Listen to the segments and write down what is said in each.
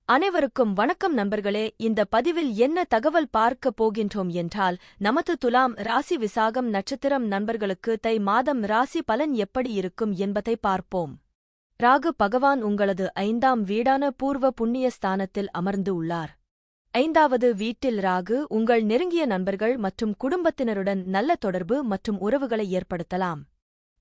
அனைவருக்கும் வணக்கம் நண்பர்களே. இந்த பதிவில் என்ன தகவல் பார்க்க போகின்றோம் என்றால், நமது துலாம் ராசி விசாகம் நட்சத்திரம் நண்பர்களுக்கு தை மாதம் ராசி பலன் எப்படி இருக்கும் என்பதை பார்ப்போம். ராகு பகவான் உங்களது 5ஆம் வீடான பூர்வ புண்ணிய ஸ்தானத்தில் அமர்ந்து உள்ளார். 5வது வீட்டில் ராகு உங்கள் நெருங்கிய நண்பர்கள் மற்றும் குடும்பத்தினருடன் நல்ல தொடர்பு மற்றும் உறவுகளை ஏற்படுத்தலாம்.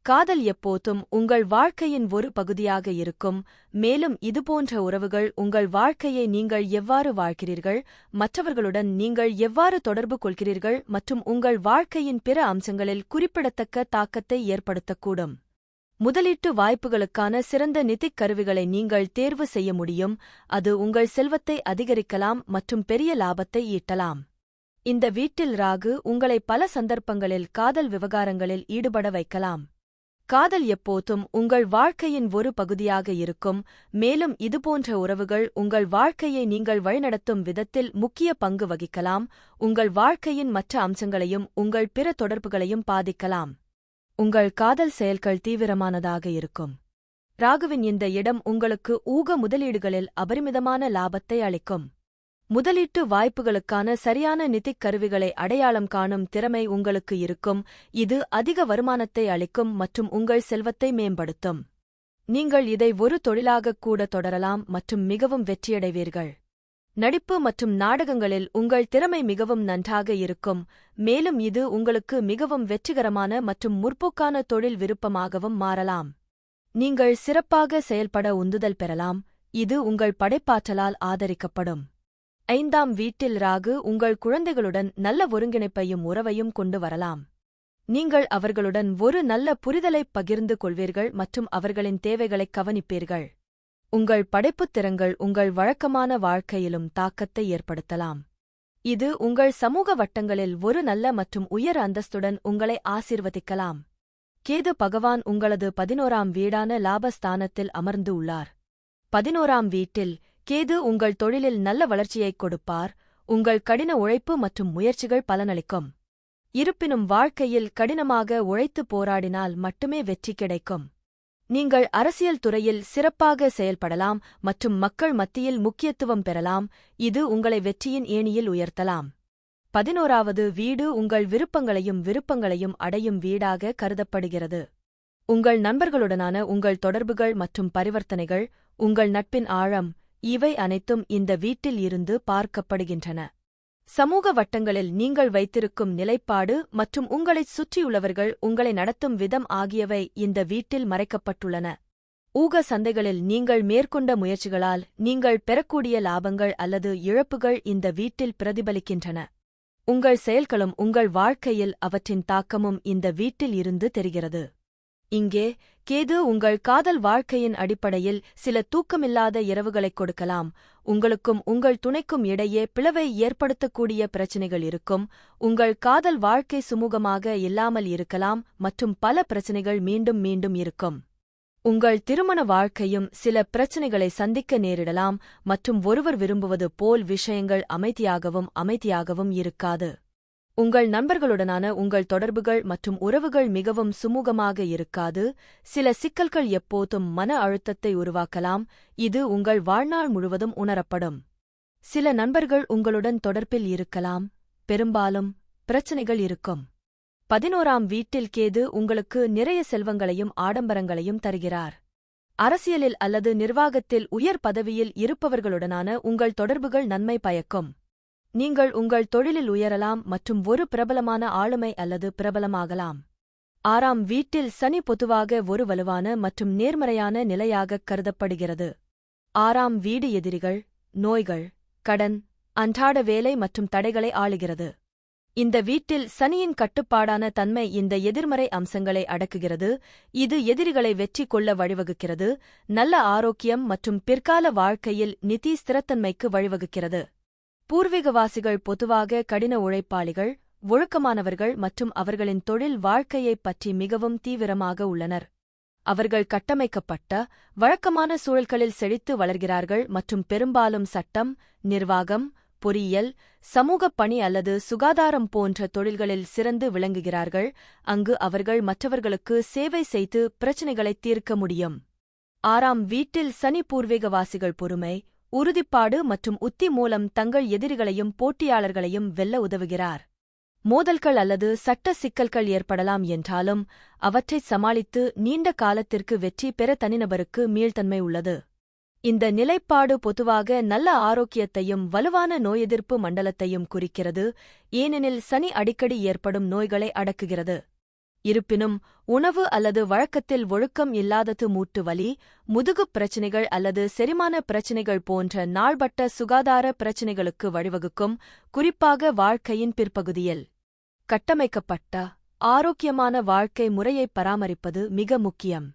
காதல் எப்போதும் உங்கள் வாழ்க்கையின் ஒரு பகுதியாக இருக்கும், மேலும் இதுபோன்ற உறவுகள் உங்கள் வாழ்க்கையை நீங்கள் எவ்வாறு வாழ்கிறீர்கள், மற்றவர்களுடன் நீங்கள் எவ்வாறு தொடர்பு கொள்கிறீர்கள் மற்றும் உங்கள் வாழ்க்கையின் பிற அம்சங்களில் குறிப்பிடத்தக்க தாக்கத்தை ஏற்படுத்தக்கூடும். முதலீட்டு வாய்ப்புகளுக்கான சிறந்த நிதிக் கருவிகளை நீங்கள் தேர்வு செய்ய முடியும், அது உங்கள் செல்வத்தை அதிகரிக்கலாம் மற்றும் பெரிய லாபத்தை ஈட்டலாம். இந்த வீட்டில் ராகு உங்களை பல சந்தர்ப்பங்களில் காதல் விவகாரங்களில் ஈடுபட வைக்கலாம். காதல் எப்போதும் உங்கள் வாழ்க்கையின் ஒரு பகுதியாக இருக்கும், மேலும் இதுபோன்ற உறவுகள் உங்கள் வாழ்க்கையை நீங்கள் வழிநடத்தும் விதத்தில் முக்கிய பங்கு வகிக்கலாம், உங்கள் வாழ்க்கையின் மற்ற அம்சங்களையும் உங்கள் பிற தொடர்புகளையும் பாதிக்கலாம். உங்கள் காதல் செயல்கள் தீவிரமானதாக இருக்கும். ராகுவின் இந்த இடம் உங்களுக்கு ஊக முதலீடுகளில் அபரிமிதமான லாபத்தை அளிக்கும். முதலீட்டு வாய்ப்புகளுக்கான சரியான நிதிக் கருவிகளை அடையாளம் காணும் திறமை உங்களுக்கு இருக்கும், இது அதிக வருமானத்தை அளிக்கும் மற்றும் உங்கள் செல்வத்தை மேம்படுத்தும். நீங்கள் இதை ஒரு தொழிலாகக் கூட தொடரலாம் மற்றும் மிகவும் வெற்றியடைவீர்கள். நடிப்பு மற்றும் நாடகங்களில் உங்கள் திறமை மிகவும் நன்றாக இருக்கும், மேலும் இது உங்களுக்கு மிகவும் வெற்றிகரமான மற்றும் முற்போக்கான தொழில் விருப்பமாகவும் மாறலாம். நீங்கள் சிறப்பாக செயல்பட உந்துதல் பெறலாம், இது உங்கள் படைப்பாற்றலால் ஆதரிக்கப்படும். 5ஆம் வீட்டில் ராகு உங்கள் குழந்தைகளுடன் நல்ல ஒருங்கிணைப்பையும் உறவையும் கொண்டு வரலாம். நீங்கள் அவர்களுடன் ஒரு நல்ல புரிதலைப் பகிர்ந்து கொள்வீர்கள் மற்றும் அவர்களின் தேவைகளைக் கவனிப்பீர்கள். உங்கள் படைப்புத் திறன்கள் உங்கள் வழக்கமான வாழ்க்கையிலும் தாக்கத்தை ஏற்படுத்தலாம். இது உங்கள் சமூக வட்டங்களில் ஒரு நல்ல மற்றும் உயர் அந்தஸ்துடன் உங்களை ஆசீர்வதிக்கலாம். கேது பகவான் உங்களது 11ஆம் வீடான லாபஸ்தானத்தில் அமர்ந்து உள்ளார். 11ஆம் வீட்டில் கேது உங்கள் தொழிலில் நல்ல வளர்ச்சியைக் கொடுப்பார், உங்கள் கடின உழைப்பு மற்றும் முயற்சிகள் பலனளிக்கும். இருப்பினும் வாழ்க்கையில் கடினமாக உழைத்து போராடினால் மட்டுமே வெற்றி கிடைக்கும். நீங்கள் அரசியல் துறையில் சிறப்பாக செயல்படலாம் மற்றும் மக்கள் மத்தியில் முக்கியத்துவம் பெறலாம், இது உங்களை வெற்றியின் ஏணியில் உயர்த்தலாம். 11வது வீடு உங்கள் விருப்பங்களையும் அடையும் வீடாக கருதப்படுகிறது. உங்கள் நண்பர்களுடனான உங்கள் தொடர்புகள் மற்றும் பரிவர்த்தனைகள், உங்கள் நட்பின் ஆழம், இவை அனைத்தும் இந்த வீட்டில் இருந்து பார்க்கப்படுகின்றன. சமூக வட்டங்களில் நீங்கள் வைத்திருக்கும் நிலைப்பாடு மற்றும் உங்களைச் சுற்றியுள்ளவர்கள் உங்களை நடத்தும் விதம் ஆகியவை இந்த வீட்டில் மறைக்கப்பட்டுள்ளன. ஊக சந்தைகளில் நீங்கள் மேற்கொண்ட முயற்சிகளால் நீங்கள் பெறக்கூடிய லாபங்கள் அல்லது இழப்புகள் இந்த வீட்டில் பிரதிபலிக்கின்றன. உங்கள் செயல்களும் உங்கள் வாழ்க்கையில் அவற்றின் தாக்கமும் இந்த வீட்டில் இருந்து தெரிகிறது. இங்கே கேது உங்கள் காதல் வாழ்க்கையின் அடிப்படையில் சில தூக்கமில்லாத இரவுகளைக் கொடுக்கலாம், உங்களுக்கும் உங்கள் துணைக்கும் இடையே பிளவை ஏற்படுத்தக்கூடிய பிரச்சினைகள் இருக்கும், உங்கள் காதல் வாழ்க்கை சுமூகமாக இல்லாமல் இருக்கலாம் மற்றும் பல பிரச்சினைகள் மீண்டும் மீண்டும் இருக்கும். உங்கள் திருமண வாழ்க்கையும் சில பிரச்சினைகளை சந்திக்க நேரிடலாம் மற்றும் ஒருவர் விரும்புவது போல் விஷயங்கள் அமைதியாகவும் இருக்காது. உங்கள் நண்பர்களுடனான உங்கள் தொடர்புகள் மற்றும் உறவுகள் மிகவும் சுமூகமாக இருக்காது, சில சிக்கல்கள் எப்போதும் மன அழுத்தத்தை உருவாக்கலாம், இது உங்கள் வாழ்நாள் முழுவதும் உணரப்படும். சில நண்பர்கள் உங்களுடன் தொடர்பில் இருக்கலாம், பெரும்பாலும் பிரச்சினைகள் இருக்கும். 11ஆம் வீட்டில் கேது உங்களுக்கு நிறைய செல்வங்களையும் ஆடம்பரங்களையும் தருகிறார். அரசியலில் அல்லது நிர்வாகத்தில் உயர் பதவியில் இருப்பவர்களுடனான உங்கள் தொடர்புகள் நன்மை பயக்கும். நீங்கள் உங்கள் தொழிலில் உயரலாம் மற்றும் ஒரு பிரபலமான ஆளுமை அல்லது பிரபலமாகலாம். 6ஆம் வீட்டில் சனி பொதுவாக ஒரு வலுவான மற்றும் நேர்மறையான நிலையாகக் கருதப்படுகிறது. 6ஆம் வீடு எதிரிகள், நோய்கள், கடன், அன்றாட வேலை மற்றும் தடைகளை ஆளுகிறது. இந்த வீட்டில் சனியின் கட்டுப்பாடான தன்மை இந்த எதிர்மறை அம்சங்களை அடக்குகிறது, இது எதிரிகளை வெற்றி கொள்ள வழிவகுக்கிறது, நல்ல ஆரோக்கியம் மற்றும் பிற்கால வாழ்க்கையில் நிதி ஸ்திரத்தன்மைக்கு வழிவகுக்கிறது. பூர்வீகவாசிகள் பொதுவாக கடின உழைப்பாளிகள், ஒழுக்கமானவர்கள் மற்றும் அவர்களின் தொழில் வாழ்க்கையைப் பற்றி மிகவும் தீவிரமாக உள்ளனர். அவர்கள் கட்டமைக்கப்பட்ட, வழக்கமான சூழல்களில் செழித்து வளர்கிறார்கள் மற்றும் பெரும்பாலும் சட்டம், நிர்வாகம், பொறியியல், சமூகப் பணி அல்லது சுகாதாரம் போன்ற தொழில்களில் சிறந்து விளங்குகிறார்கள், அங்கு அவர்கள் மற்றவர்களுக்கு சேவை செய்து பிரச்சினைகளைத் தீர்க்க முடியும். 6ஆம் வீட்டில் சனி பூர்வீகவாசிகள் பொறுமை, உறுதிப்பாடு மற்றும் உத்தி மூலம் தங்கள் எதிரிகளையும் போட்டியாளர்களையும் வெல்ல உதவுகிறார். மோதல்கள் அல்லது சட்ட சிக்கல்கள் ஏற்படலாம் என்றாலும் அவற்றைச் சமாளித்து நீண்ட காலத்திற்கு வெற்றி பெற தனிநபருக்கு மீள்தன்மை உள்ளது. இந்த நிலைப்பாடு பொதுவாக நல்ல ஆரோக்கியத்தையும் வலுவான நோயெதிர்ப்பு மண்டலத்தையும் குறிக்கிறது, ஏனெனில் சனி அடிக்கடி ஏற்படும் நோய்களை அடக்குகிறது. இருப்பினும் உணவு அல்லது வழக்கத்தில் ஒழுக்கம் இல்லாதது மூட்டு வலி, முதுகுப் பிரச்சினைகள் அல்லது செரிமான பிரச்சினைகள் போன்ற நாள்பட்ட சுகாதார பிரச்சினைகளுக்கு வழிவகுக்கும், குறிப்பாக வாழ்க்கையின் பிற்பகுதியில். கட்டமைக்கப்பட்ட ஆரோக்கியமான வாழ்க்கை முறையை பராமரிப்பது மிக முக்கியம்.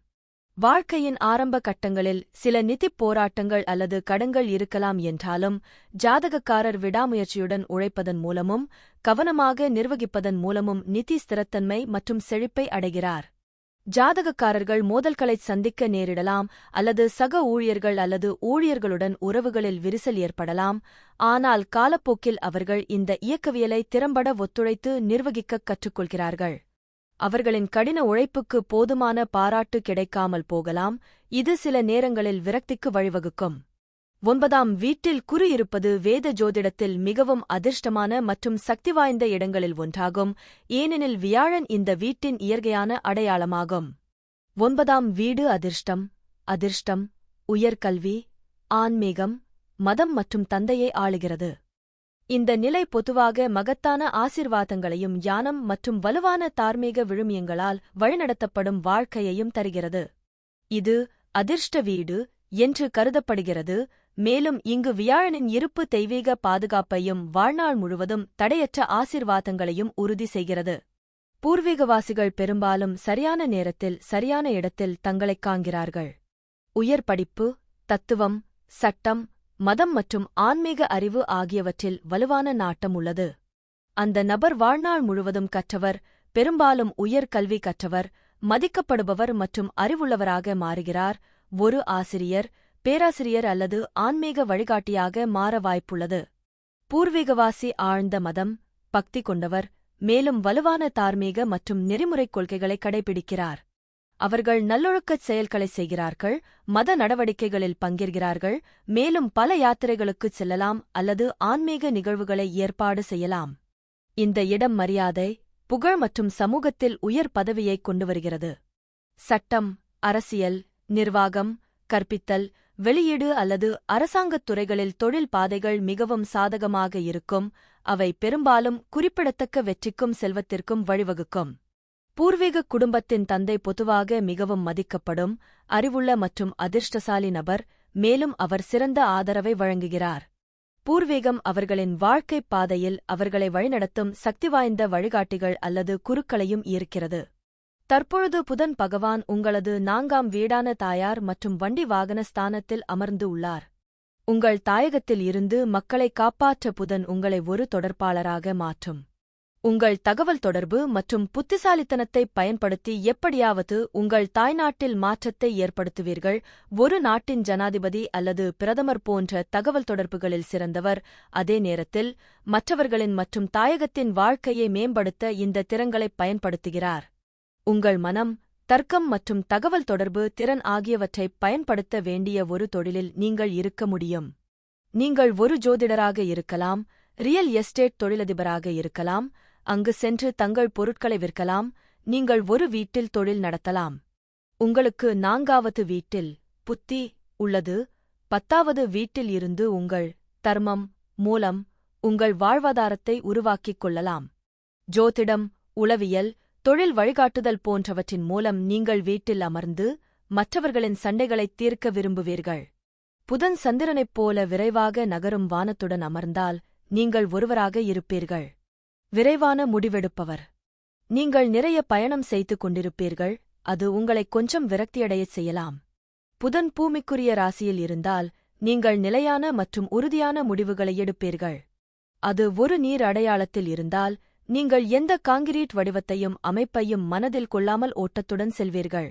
வாழ்க்கையின் ஆரம்ப கட்டங்களில் சில நிதிப் போராட்டங்கள் அல்லது கடன்கள் இருக்கலாம் என்றாலும் ஜாதகக்காரர் விடாமுயற்சியுடன் உழைப்பதன் மூலமும் கவனமாக நிர்வகிப்பதன் மூலமும் நிதி ஸ்திரத்தன்மை மற்றும் செழிப்பை அடைகிறார். ஜாதகக்காரர்கள் மோதல்களைச் சந்திக்க நேரிடலாம் அல்லது சக ஊழியர்கள் அல்லது ஊழியர்களுடன் உறவுகளில் விரிசல் ஏற்படலாம், ஆனால் காலப்போக்கில் அவர்கள் இந்த இயக்கவியலை திறம்பட ஒத்துழைத்து நிர்வகிக்கக் கற்றுக்கொள்கிறார்கள். அவர்களின் கடின உழைப்புக்கு போதுமான பாராட்டு கிடைக்காமல் போகலாம், இது சில நேரங்களில் விரக்திக்கு வழிவகுக்கும். 9ஆம் வீட்டில் குரு இருப்பது வேத ஜோதிடத்தில் மிகவும் அதிர்ஷ்டமான மற்றும் சக்திவாய்ந்த இடங்களில் ஒன்றாகும், ஏனெனில் வியாழன் இந்த வீட்டின் இயற்கையான அடையாளமாகும். 9ஆம் வீடு அதிர்ஷ்டம், உயர்கல்வி, ஆன்மீகம், மதம் மற்றும் தந்தையை ஆளுகிறது. இந்த நிலை பொதுவாக மகத்தான ஆசீர்வாதங்களையும் ஞானம் மற்றும் வலுவான தார்மீக விழுமியங்களால் வழிநடத்தப்படும் வாழ்க்கையையும் தருகிறது. இது அதிர்ஷ்ட வீடு என்று கருதப்படுகிறது, மேலும் இங்கு வியாழனின் இருப்பு தெய்வீக பாதுகாப்பையும் வாழ்நாள் முழுவதும் தடையற்ற ஆசீர்வாதங்களையும் உறுதி செய்கிறது. பூர்வீகவாசிகள் பெரும்பாலும் சரியான நேரத்தில் சரியான இடத்தில் தங்களைக் காண்கிறார்கள். உயர் படிப்பு, தத்துவம், சட்டம், மதம் மற்றும் ஆன்மீக அறிவு ஆகியவற்றில் வலுவான நாட்டம் உள்ளது. அந்த நபர் வாழ்நாள் முழுவதும் கற்றவர், பெரும்பாலும் உயர் கல்வி கற்றவர், மதிக்கப்படுபவர் மற்றும் அறிவுள்ளவராக மாறுகிறார். ஒரு ஆசிரியர், பேராசிரியர் அல்லது ஆன்மீக வழிகாட்டியாக மாற வாய்ப்புள்ளது. பூர்வீகவாசி ஆழ்ந்த மதம், பக்தி கொண்டவர், மேலும் வலுவான தார்மீக மற்றும் நெறிமுறைக் கொள்கைகளை கடைபிடிக்கிறார். அவர்கள் நல்லொழுக்கச் செயல்களை செய்கிறார்கள், மத நடவடிக்கைகளில் பங்கேற்கிறார்கள், மேலும் பல யாத்திரைகளுக்குச் செல்லலாம் அல்லது ஆன்மீக நிகழ்வுகளை ஏற்பாடு செய்யலாம். இந்த இடம் மரியாதை, புகழ் மற்றும் சமூகத்தில் உயர் பதவியைக் கொண்டு வருகிறது. சட்டம், அரசியல், நிர்வாகம், கற்பித்தல், வெளியீடு அல்லது அரசாங்கத் துறைகளில் தொழில் பாதைகள் மிகவும் சாதகமாக இருக்கும், அவை பெரும்பாலும் குறிப்பிடத்தக்க வெற்றிக்கும் செல்வத்திற்கும் வழிவகுக்கும். பூர்வீக குடும்பத்தின் தந்தை பொதுவாக மிகவும் மதிக்கப்படும், அறிவுள்ள மற்றும் அதிர்ஷ்டசாலி நபர், மேலும் அவர் சிறந்த ஆதரவை வழங்குகிறார். பூர்வீகம் அவர்களின் வாழ்க்கைப் பாதையில் அவர்களை வழிநடத்தும் சக்திவாய்ந்த வழிகாட்டிகள் அல்லது குருக்களையும் ஈர்க்கிறது. தற்பொழுது புதன் பகவான் உங்களது 4ஆம் வீடான தாயார் மற்றும் வண்டி வாகன ஸ்தானத்தில் அமர்ந்து உள்ளார். உங்கள் தாயகத்தில் இருந்து மக்களை காப்பாற்ற புதன் உங்களை ஒரு தொடர்பாளராக மாற்றும். உங்கள் தகவல் தொடர்பு மற்றும் புத்திசாலித்தனத்தைப் பயன்படுத்தி எப்படியாவது உங்கள் தாய்நாட்டில் மாற்றத்தை ஏற்படுத்துவீர்கள். ஒரு நாட்டின் ஜனாதிபதி அல்லது பிரதமர் போன்ற தகவல் தொடர்புகளில் சிறந்தவர், அதே நேரத்தில் மற்றவர்களின் மற்றும் தாயகத்தின் வாழ்க்கையை மேம்படுத்த இந்த திறன்களைப் பயன்படுத்துகிறார். உங்கள் மனம், தர்க்கம் மற்றும் தகவல் தொடர்பு திறன் ஆகியவற்றைப் பயன்படுத்த வேண்டிய ஒரு தொழிலில் நீங்கள் இருக்க முடியும். நீங்கள் ஒரு ஜோதிடராக இருக்கலாம், ரியல் எஸ்டேட் தொழிலதிபராக இருக்கலாம், அங்கு சென்று தங்கள் பொருட்களை விற்கலாம், நீங்கள் ஒரு வீட்டில் தொழில் நடத்தலாம். உங்களுக்கு 4ஆவது வீட்டில் புத்தி உள்ளது, 10ஆவது வீட்டில் இருந்து உங்கள் தர்மம் மூலம் உங்கள் வாழ்வாதாரத்தை உருவாக்கிக் கொள்ளலாம். ஜோதிடம், உளவியல், தொழில் வழிகாட்டுதல் போன்றவற்றின் மூலம் நீங்கள் வீட்டில் அமர்ந்து மற்றவர்களின் சண்டைகளைத் தீர்க்க விரும்புவீர்கள். புதன் சந்திரனைப் போல விரைவாக நகரும் வானத்துடன் அமர்ந்தால் நீங்கள் ஒருவராக இருப்பீர்கள். விரைவான முடிவெடுப்பவர். நீங்கள் நிறைய பயணம் செய்து கொண்டிருப்பீர்கள், அது உங்களை கொஞ்சம் விரக்தியடையச் செய்யலாம். புதன் பூமிக்குரிய ராசியில் இருந்தால் நீங்கள் நிலையான மற்றும் உறுதியான முடிவுகளை எடுப்பீர்கள். அது ஒரு நீர் அடையாளத்தில் இருந்தால் நீங்கள் எந்த காங்கிரீட் வடிவத்தையும் அமைப்பையும் மனதில் கொள்ளாமல் ஓட்டத்துடன் செல்வீர்கள்.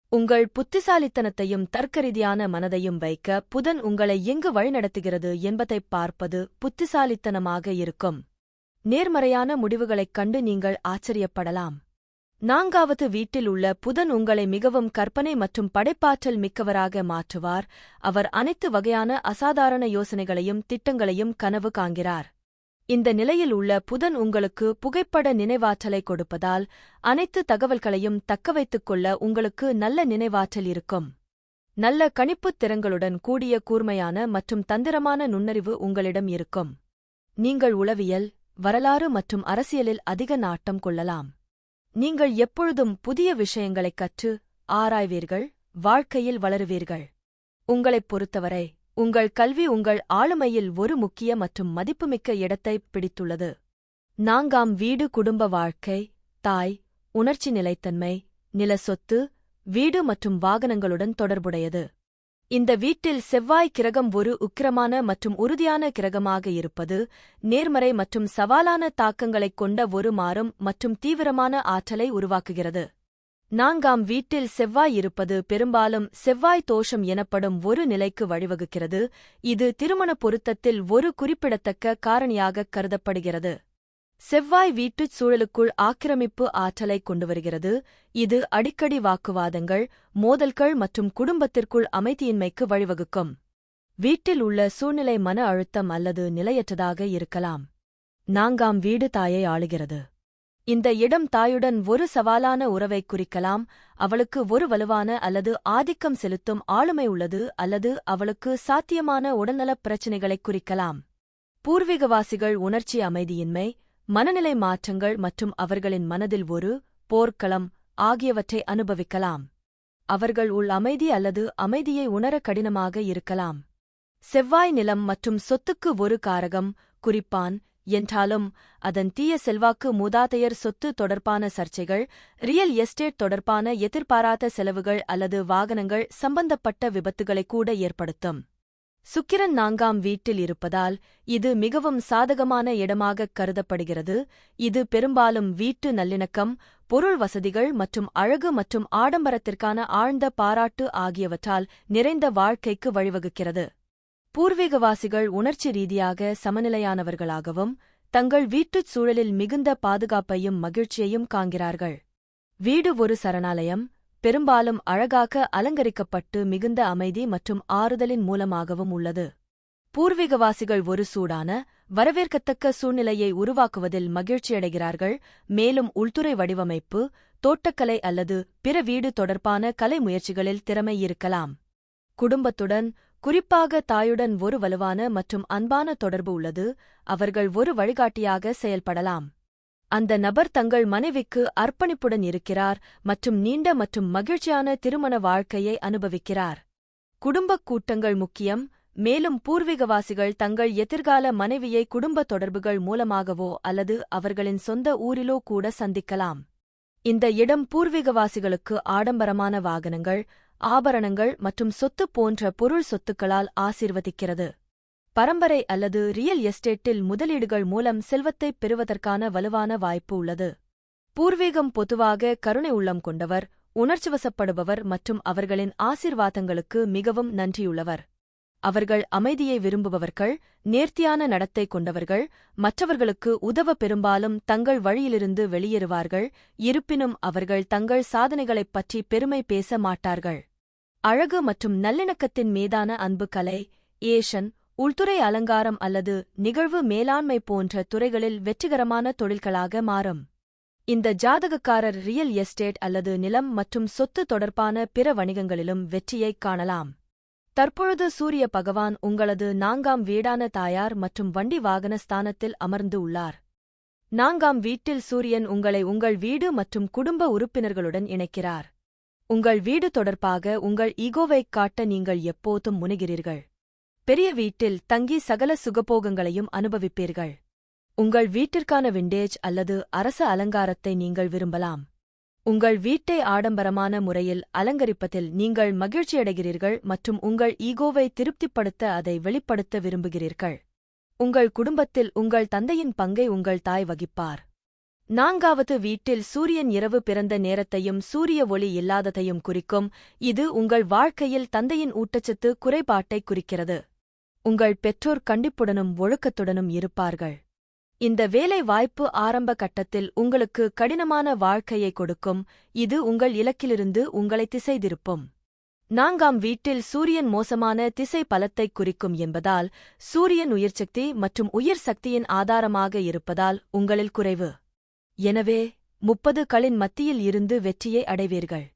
உங்கள் புத்திசாலித்தனத்தையும் தர்க்கரீதியான மனதையும் வைக்க புதன் உங்களை எங்கு வழிநடத்துகிறது என்பதைப் பார்ப்பது புத்திசாலித்தனமாக இருக்கும். நேர்மறையான முடிவுகளைக் கண்டு நீங்கள் ஆச்சரியப்படலாம். நான்காவது வீட்டில் உள்ள புதன் உங்களை மிகவும் கற்பனை மற்றும் படைப்பாற்றல் மிக்கவராக மாற்றுவார். அவர் அனைத்து வகையான அசாதாரண யோசனைகளையும் திட்டங்களையும் கனவு காண்கிறார். இந்த நிலையில் உள்ள புதன் உங்களுக்கு புகைப்பட நினைவாற்றலை கொடுப்பதால் அனைத்து தகவல்களையும் தக்கவைத்துக் கொள்ள உங்களுக்கு நல்ல நினைவாற்றல் இருக்கும். நல்ல கணிப்புத் திறன்களுடன் கூடிய கூர்மையான மற்றும் தந்திரமான நுண்ணறிவு உங்களிடம் இருக்கும். நீங்கள் உளவியல், வரலாறு மற்றும் அரசியலில் அதிக நாட்டம் கொள்ளலாம். நீங்கள் எப்பொழுதும் புதிய விஷயங்களைக் கற்று ஆராய்வீர்கள், வாழ்க்கையில் வளருவீர்கள். உங்களைப் பொறுத்தவரை உங்கள் கல்வி உங்கள் ஆளுமையில் ஒரு முக்கிய மற்றும் மதிப்புமிக்க இடத்தைப் பிடித்துள்ளது. நான்காம் வீடு குடும்ப வாழ்க்கை, தாய், உணர்ச்சி நிலைத்தன்மை, நில சொத்து, வீடு மற்றும் வாகனங்களுடன் தொடர்புடையது. இந்த வீட்டில் செவ்வாய் கிரகம் ஒரு உக்கிரமான மற்றும் உறுதியான கிரகமாக இருப்பது, நேர்மறை மற்றும் சவாலான தாக்கங்களைக் கொண்ட ஒரு மாறும் மற்றும் தீவிரமான ஆற்றலை உருவாக்குகிறது. நான்காம் வீட்டில் செவ்வாய் இருப்பது பெரும்பாலும் செவ்வாய் தோஷம் எனப்படும் ஒரு நிலைக்கு வழிவகுக்கிறது, இது திருமண பொருத்தத்தில் ஒரு குறிப்பிடத்தக்க காரணியாகக் கருதப்படுகிறது. செவ்வாய் வீட்டுச் சூழலுக்குள் ஆக்கிரமிப்பு ஆற்றலைக் கொண்டுவருகிறது, இது அடிக்கடி வாக்குவாதங்கள், மோதல்கள் மற்றும் குடும்பத்திற்குள் அமைதியின்மைக்கு வழிவகுக்கும். வீட்டில் உள்ள சூழ்நிலை மன அழுத்தம் அல்லது நிலையற்றதாக இருக்கலாம். நான்காம் வீடு தாயை ஆளுகிறது. இந்த இடம் தாயுடன் ஒரு சவாலான உறவைக் குறிக்கலாம், அவளுக்கு ஒரு வலுவான அல்லது ஆதிக்கம் செலுத்தும் ஆளுமை உள்ளது அல்லது அவளுக்கு சாத்தியமான உடல்நலப் பிரச்சினைகளைக் குறிக்கலாம். பூர்வீகவாசிகள் உணர்ச்சி அமைதியின்மை, மனநிலை மாற்றங்கள் மற்றும் அவர்களின் மனதில் ஒரு போர்க்களம் ஆகியவற்றை அனுபவிக்கலாம். அவர்கள் உள் அமைதி அல்லது அமைதியை உணர கடினமாக இருக்கலாம். செவ்வாய் நிலம் மற்றும் சொத்துக்கு ஒரு காரகம், குறிப்பான் என்றாலும் அதன் தீய செல்வாக்கு மூதாதையர் சொத்து தொடர்பான சர்ச்சைகள், ரியல் எஸ்டேட் தொடர்பான எதிர்பாராத செலவுகள் அல்லது வாகனங்கள் சம்பந்தப்பட்ட விபத்துகளை கூட ஏற்படுத்தும். சுக்கிரன் நான்காம் வீட்டில் இருப்பதால் இது மிகவும் சாதகமான இடமாகக் கருதப்படுகிறது, இது பெரும்பாலும் வீட்டு நல்லிணக்கம், பொருள் வசதிகள் மற்றும் அழகு மற்றும் ஆடம்பரத்திற்கான ஆழ்ந்த பாராட்டு ஆகியவற்றால் நிறைந்த வாழ்க்கைக்கு வழிவகுக்கிறது. பூர்வீகவாசிகள் உணர்ச்சி ரீதியாக சமநிலையானவர்களாகவும் தங்கள் வீட்டுச் சூழலில் மிகுந்த பாதுகாப்பையும் மகிழ்ச்சியையும் காண்கிறார்கள். வீடு ஒரு சரணாலயம், பெரும்பாலும் அழகாக அலங்கரிக்கப்பட்டு மிகுந்த அமைதி மற்றும் ஆறுதலின் மூலமாகவும் உள்ளது. பூர்வீகவாசிகள் ஒரு சூடான, வரவேற்கத்தக்க சூழ்நிலையை உருவாக்குவதில் மகிழ்ச்சியடைகிறார்கள், மேலும் உள்துறை வடிவமைப்பு, தோட்டக்கலை அல்லது பிற வீடு தொடர்பான கலை முயற்சிகளில் திறமை இருக்கலாம். குடும்பத்துடன், குறிப்பாக தாயுடன் ஒரு வலுவான மற்றும் அன்பான தொடர்பு உள்ளது, அவர்கள் ஒரு வழிகாட்டியாக செயல்படலாம். அந்த நபர் தங்கள் மனைவிக்கு அர்ப்பணிப்புடன் இருக்கிறார் மற்றும் நீண்ட மற்றும் மகிழ்ச்சியான திருமண வாழ்க்கையை அனுபவிக்கிறார். குடும்பக் கூட்டங்கள் முக்கியம், மேலும் பூர்வீகவாசிகள் தங்கள் எதிர்கால மனைவியை குடும்ப தொடர்புகள் மூலமாகவோ அல்லது அவர்களின் சொந்த ஊரிலோ கூட சந்திக்கலாம். இந்த இடம் பூர்வீகவாசிகளுக்கு ஆடம்பரமான வாகனங்கள், ஆபரணங்கள் மற்றும் சொத்து போன்ற பொருள் சொத்துக்களால் ஆசீர்வதிக்கிறது. பரம்பரை அல்லது ரியல் எஸ்டேட்டில் முதலீடுகள் மூலம் செல்வத்தைப் பெறுவதற்கான வலுவான வாய்ப்பு உள்ளது. பூர்வீகம் பொதுவாக கருணை உள்ளம் கொண்டவர், உணர்ச்சிவசப்படுபவர் மற்றும் அவர்களின் ஆசீர்வாதங்களுக்கு மிகவும் நன்றியுள்ளவர். அவர்கள் அமைதியை விரும்புபவர்கள், நேர்த்தியான நடத்தை கொண்டவர்கள், மற்றவர்களுக்கு உதவ பெரும்பாலும் தங்கள் வழியிலிருந்து வெளியேறுவார்கள், இருப்பினும் அவர்கள் தங்கள் சாதனைகளைப் பற்றி பெருமை பேச மாட்டார்கள். அழகு மற்றும் நல்லிணக்கத்தின் மீதான அன்பு கலை, ஏஷன், உள்துறை அலங்காரம் அல்லது நிகழ்வு மேலாண்மை போன்ற துறைகளில் வெற்றிகரமான தொழில்களாக மாறும். இந்த ஜாதகக்காரர் ரியல் எஸ்டேட் அல்லது நிலம் மற்றும் சொத்து தொடர்பான பிற வணிகங்களிலும் வெற்றியைக் காணலாம். தற்பொழுது சூரிய பகவான் உங்களது நான்காம் வீடான தாயார் மற்றும் வண்டி வாகன ஸ்தானத்தில் அமர்ந்து உள்ளார். நான்காம் வீட்டில் சூரியன் உங்களை உங்கள் வீடு மற்றும் குடும்ப உறுப்பினர்களுடன் இணைக்கிறார். உங்கள் வீடு தொடர்பாக உங்கள் ஈகோவைக் காட்ட நீங்கள் எப்போதும் முனைகிறீர்கள். பெரிய வீட்டில் தங்கி சகல சுகபோகங்களையும் அனுபவிப்பீர்கள். உங்கள் வீட்டிற்கான விண்டேஜ் அல்லது அரச அலங்காரத்தை நீங்கள் விரும்பலாம். உங்கள் வீட்டை ஆடம்பரமான முறையில் அலங்கரிப்பதில் நீங்கள் மகிழ்ச்சியடைகிறீர்கள் மற்றும் உங்கள் ஈகோவை திருப்திப்படுத்த அதை வெளிப்படுத்த விரும்புகிறீர்கள். உங்கள் குடும்பத்தில் உங்கள் தந்தையின் பங்கை உங்கள் தாய் வகிப்பார். நான்காவது வீட்டில் சூரியன் இரவு பிறந்த நேரத்தையும் சூரிய ஒளி இல்லாததையும் குறிக்கும், இது உங்கள் வாழ்க்கையில் தந்தையின் ஊட்டச்சத்து குறைபாட்டைக் குறிக்கிறது. உங்கள் பெற்றோர் கண்டிப்புடனும் ஒழுக்கத்துடனும் இருப்பார்கள். இந்த வேலை வாய்ப்பு ஆரம்ப கட்டத்தில் உங்களுக்கு கடினமான வாழ்க்கையை கொடுக்கும், இது உங்கள் இலக்கிலிருந்து உங்களை திசைதிருப்பும். 4ஆம் வீட்டில் சூரியன் மோசமான திசை பலத்தைக் குறிக்கும் என்பதால், சூரியன் உயிர்சக்தி மற்றும் உயிர் சக்தியின் ஆதாரமாக இருப்பதால் உங்களில் குறைவு. எனவே 30களின் மத்தியில் இருந்து வெற்றியை அடைவீர்கள்.